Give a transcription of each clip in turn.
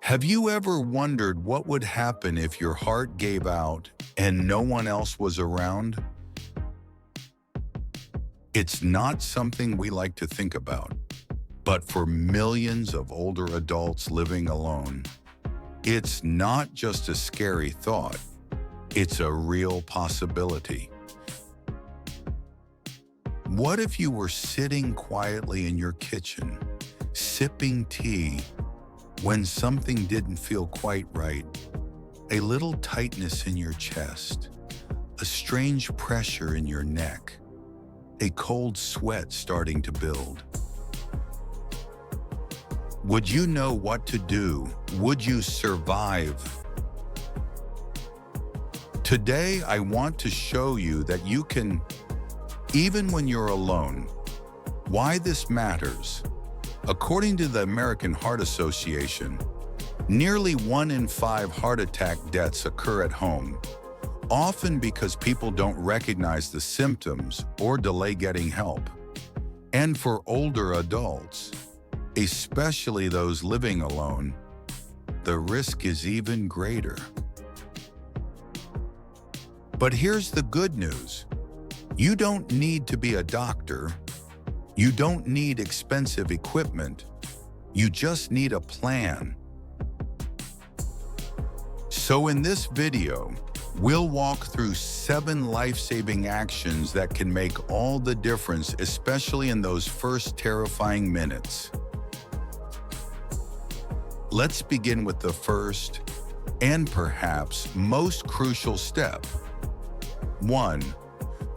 Have you ever wondered what would happen if your heart gave out and no one else was around? It's not something we like to think about, but for millions of older adults living alone, it's not just a scary thought, it's a real possibility. What if you were sitting quietly in your kitchen, sipping tea, when something didn't feel quite right? A little tightness in your chest, a strange pressure in your neck, a cold sweat starting to build. Would you know what to do? Would you survive? Today, I want to show you that you can, even when you're alone. Why this matters? According to the American Heart Association, nearly 1 in 5 heart attack deaths occur at home, often because people don't recognize the symptoms or delay getting help. And for older adults, especially those living alone, the risk is even greater. But here's the good news. You don't need to be a doctor. You don't need expensive equipment. You just need a plan. So in this video, we'll walk through 7 life-saving actions that can make all the difference, especially in those first terrifying minutes. Let's begin with the first and perhaps most crucial step. 1.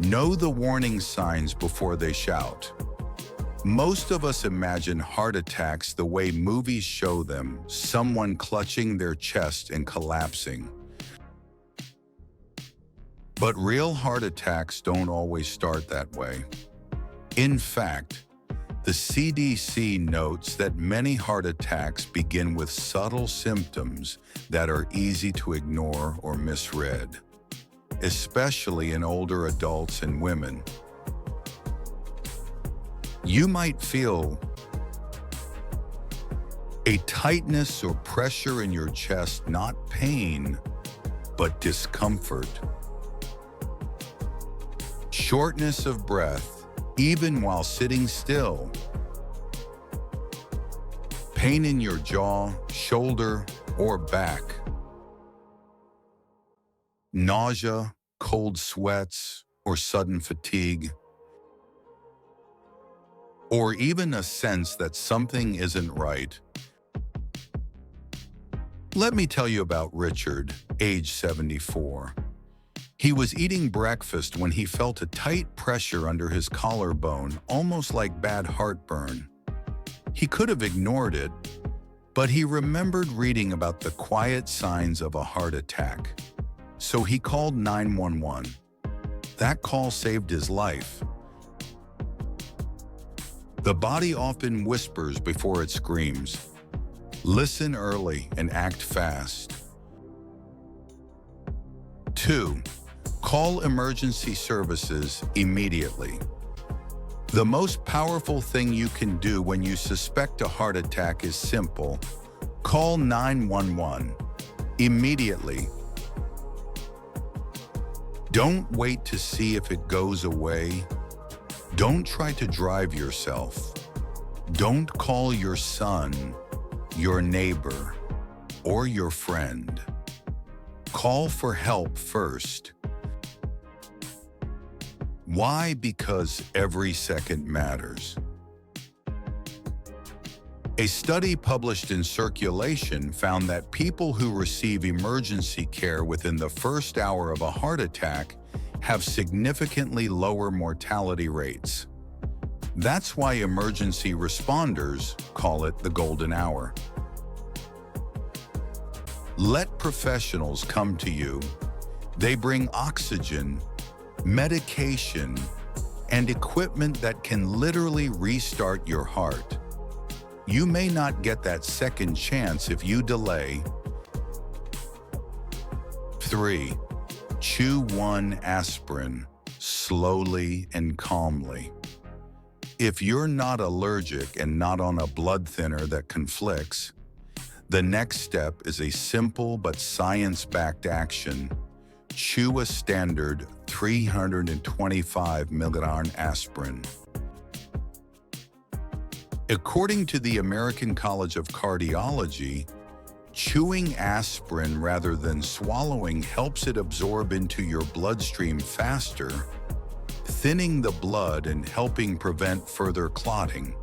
Know the warning signs before they shout. Most of us imagine heart attacks the way movies show them, someone clutching their chest and collapsing. But real heart attacks don't always start that way. In fact, the CDC notes that many heart attacks begin with subtle symptoms that are easy to ignore or misread, especially in older adults and women. You might feel a tightness or pressure in your chest, not pain, but discomfort. Shortness of breath, even while sitting still. Pain in your jaw, shoulder, or back. Nausea, cold sweats, or sudden fatigue. Or even a sense that something isn't right. Let me tell you about Richard, age 74. He was eating breakfast when he felt a tight pressure under his collarbone, almost like bad heartburn. He could have ignored it, but he remembered reading about the quiet signs of a heart attack. So he called 911. That call saved his life. The body often whispers before it screams. Listen early and act fast. 2. Call emergency services immediately. The most powerful thing you can do when you suspect a heart attack is simple. Call 911 immediately. Don't wait to see if it goes away. Don't try to drive yourself. Don't call your son, your neighbor, or your friend. Call for help first. Why? Because every second matters. A study published in Circulation found that people who receive emergency care within the first hour of a heart attack have significantly lower mortality rates. That's why emergency responders call it the golden hour. Let professionals come to you. They bring oxygen, medication, and equipment that can literally restart your heart. You may not get that second chance if you delay. 3. Chew 1 aspirin, slowly and calmly. If you're not allergic and not on a blood thinner that conflicts, The next step is a simple but science-backed action. Chew a standard 325 milligram aspirin. According to the American College of Cardiology, chewing aspirin rather than swallowing helps it absorb into your bloodstream faster, thinning the blood and helping prevent further clotting.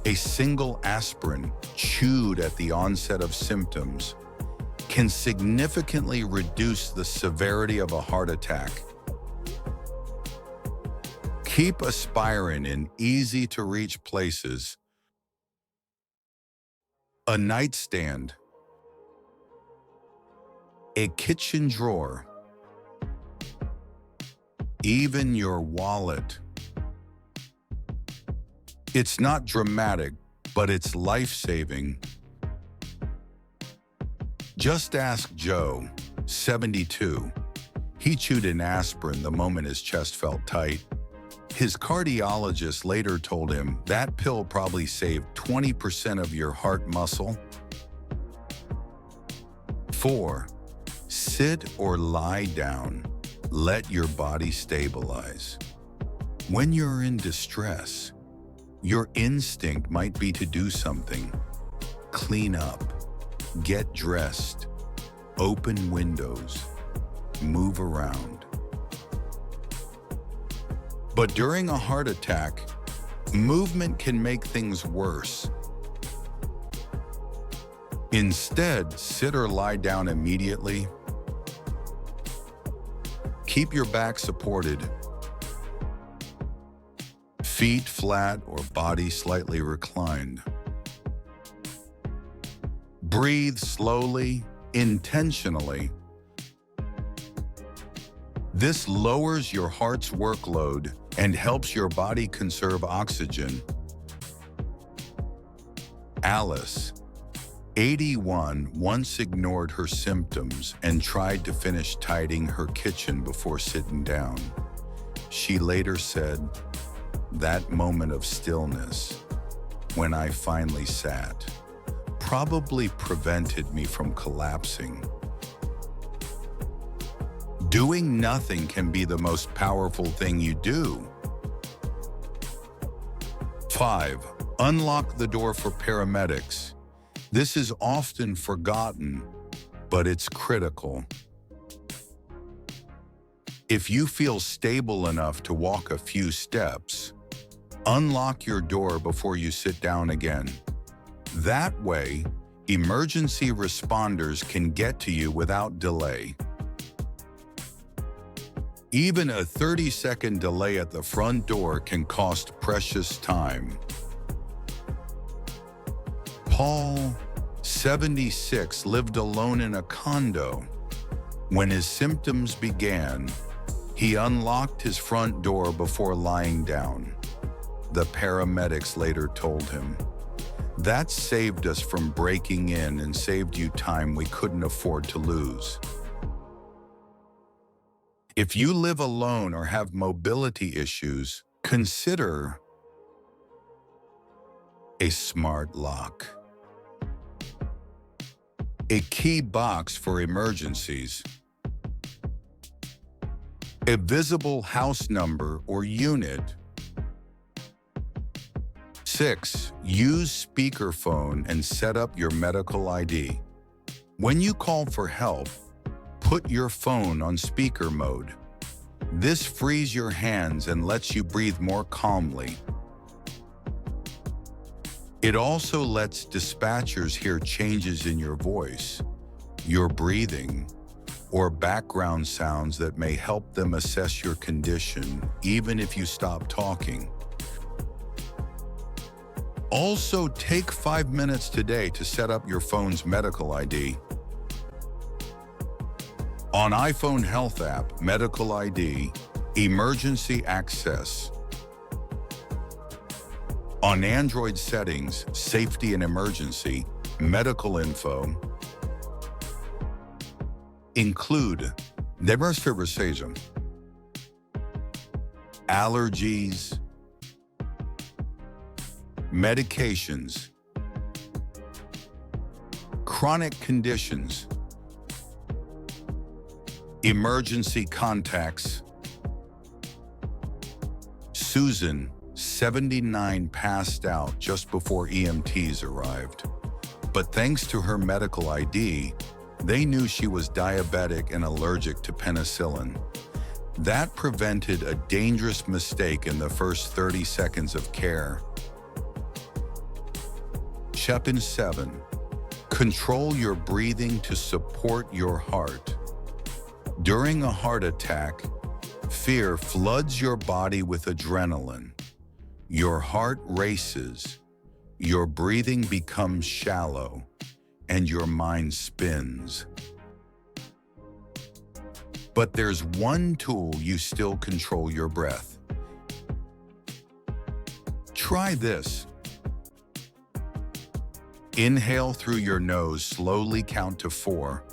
A single aspirin chewed at the onset of symptoms can significantly reduce the severity of a heart attack. Keep aspirin in easy-to-reach places. A nightstand, a kitchen drawer, even your wallet. It's not dramatic, but it's life-saving. Just ask Joe, 72. He chewed an aspirin the moment his chest felt tight. His cardiologist later told him that pill probably saved 20% of your heart muscle. 4. Sit or lie down. Let your body stabilize. When you're in distress, your instinct might be to do something. Clean up, get dressed, open windows, move around. But during a heart attack, movement can make things worse. Instead, sit or lie down immediately. Keep your back supported, feet flat or body slightly reclined. Breathe slowly, intentionally. This lowers your heart's workload and helps your body conserve oxygen. Alice, 81, once ignored her symptoms and tried to finish tidying her kitchen before sitting down. She later said, "That moment of stillness, when I finally sat, probably prevented me from collapsing." Doing nothing can be the most powerful thing you do. 5. Unlock the door for paramedics. This is often forgotten, but it's critical. If you feel stable enough to walk a few steps, unlock your door before you sit down again. That way, emergency responders can get to you without delay. Even a 30-second delay at the front door can cost precious time. Paul, 76, lived alone in a condo. When his symptoms began, he unlocked his front door before lying down. The paramedics later told him, "That saved us from breaking in and saved you time we couldn't afford to lose." If you live alone or have mobility issues, consider a smart lock, a key box for emergencies, a visible house number or unit. 6. Use speakerphone and set up your medical ID. When you call for help, put your phone on speaker mode. This frees your hands and lets you breathe more calmly. It also lets dispatchers hear changes in your voice, your breathing, or background sounds that may help them assess your condition, even if you stop talking. Also, take 5 minutes today to set up your phone's medical ID. On iPhone Health app, Medical ID, Emergency Access. On Android settings, Safety and Emergency, Medical Info. Include demonstration, allergies, medications, Chronic conditions. Emergency contacts. Susan, 79, passed out just before EMTs arrived. But thanks to her medical ID, they knew she was diabetic and allergic to penicillin. That prevented a dangerous mistake in the first 30 seconds of care. Step 7. Control your breathing to support your heart. During a heart attack, fear floods your body with adrenaline. Your heart races, your breathing becomes shallow, and your mind spins. But there's one tool you still control your breath. Try this. Inhale through your nose, slowly count to 4.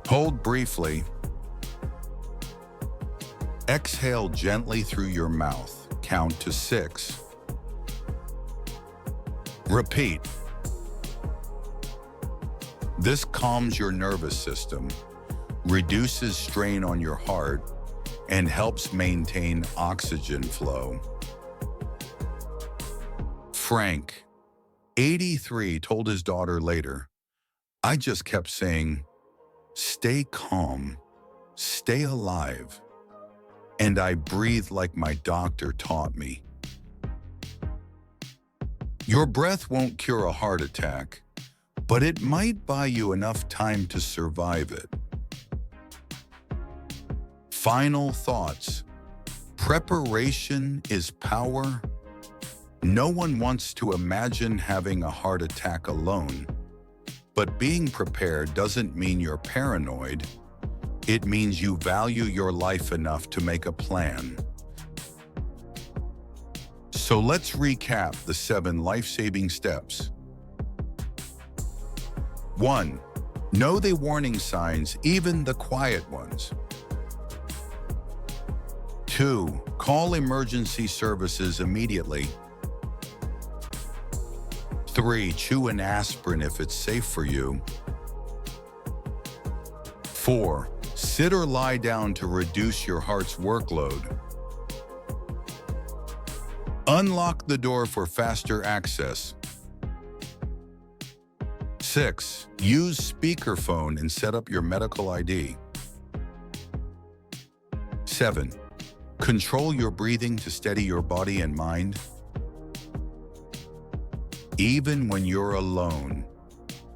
Hold briefly. Exhale gently through your mouth, count to 6. Repeat. This calms your nervous system, reduces strain on your heart, and helps maintain oxygen flow. Frank, 83, told his daughter later, "I just kept saying, stay calm, stay alive, and I breathed like my doctor taught me." Your breath won't cure a heart attack, but it might buy you enough time to survive it. Final thoughts. Preparation is power. No one wants to imagine having a heart attack alone, but being prepared doesn't mean you're paranoid. It means you value your life enough to make a plan. So let's recap the 7 life-saving steps. 1. Know the warning signs, even the quiet ones. 2. Call emergency services immediately. 3. Chew an aspirin if it's safe for you. 4. Sit or lie down to reduce your heart's workload. Unlock the door for faster access. 6. Use speakerphone and set up your medical ID. 7. Control your breathing to steady your body and mind. Even when you're alone,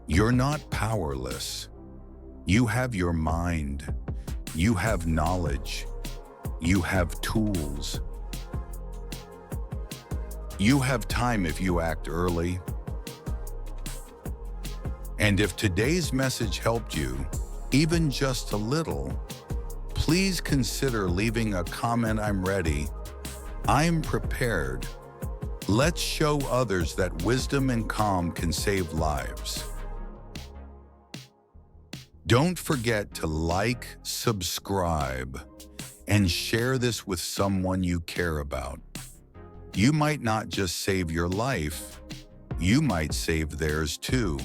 you're not powerless. You have your mind. You have knowledge. You have tools. You have time if you act early. And if today's message helped you, even just a little, please consider leaving a comment. I'm ready. I'm prepared. Let's show others that wisdom and calm can save lives. Don't forget to like, subscribe, and share this with someone you care about. You might not just save your life, you might save theirs too.